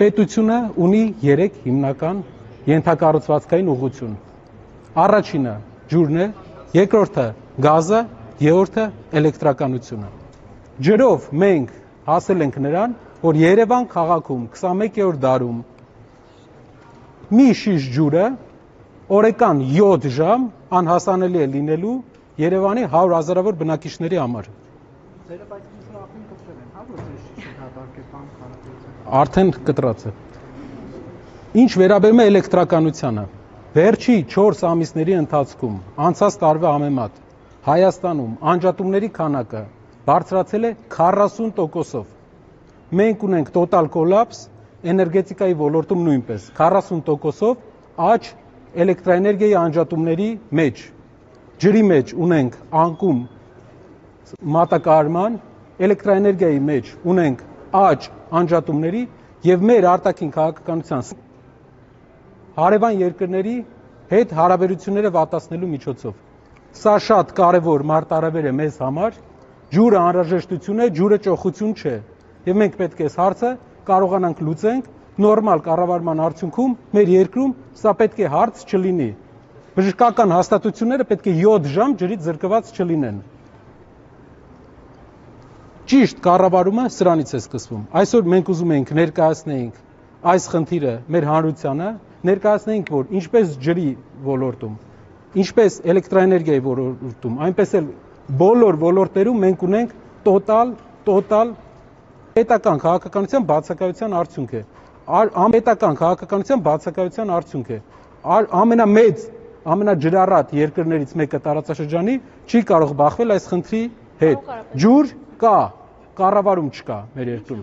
Պետությունը ունի 3 հիմնական ենթակառուցվածքային ուղղություն։ Առաջինը ջուրն է, երկրորդը գազը, երրորդը էլեկտրականությունը։ Ջրով մենք հասել ենք նրան, որ Երևան քաղաքում 21-րդ դարում մի շիշ ջուրը օրական 7 ժամ անհասանելի է լինելու Երևանի 100 հազարավոր բնակիչների համար։ Արդեն կտրած է։ Ինչ վերաբերում է էլեկտրականությանը, վերջի 4 ամիսների ընթացքում անցած տարվա համեմատ Հայաստանում անջատումների քանակը բարձրացել է 40%-ով։ Մենք ունենք տոտալ կոլապս, էներգետիկայի ոլորտում նույնպես 40%-ով աճ էլեկտրաէներգիայի անջատումների մեջ։ Ջրի մեջ ունենք անկում մատակարարման, էլեկտրաէներգիայի մեջ ունենք աճ անջատումների եւ մեր արտաքին քաղաքականության հարևան երկրների հետ հարաբերությունները վատացնելու միջոցով։ Սա շատ կարևոր մարտահրավեր է մեզ համար, ջուրը անհրաժեշտություն է, ջուրը ճոխություն չէ, եւ մենք պետք է այս հարցը կարողանանք լուծենք նորմալ կառավարման արդյունքում մեր երկրում սա պետք է հարց չլինի։ Բժշկական հաստատությունները պետք է 7 ժամ ջրից զրկված չլինեն։ Ճիշտ կառավարումը սրանից է սկսվում։ Այսօր մենք ուզում ենք ներկայացնենք այս խնդիրը մեր հանրությանը, ներկայացնենք, որ ինչպես ջրի ոլորտում, ինչպես էլեկտրաէներգիայի ոլորտում, այնպես էլ բոլոր ոլորտերում մենք ունենք տոտալ պետական քաղաքականության բացակայության արդյունք է։ Անպետական քաղաքականության բացակայության արդյունք է։ Ամենամեծ, ամենաջրառատ երկրներից մեկը տարածաշրջանի չի կարող բախվել այս խնդրի հետ։ Ջուր կա, կառավարում չկա մեր երկրում։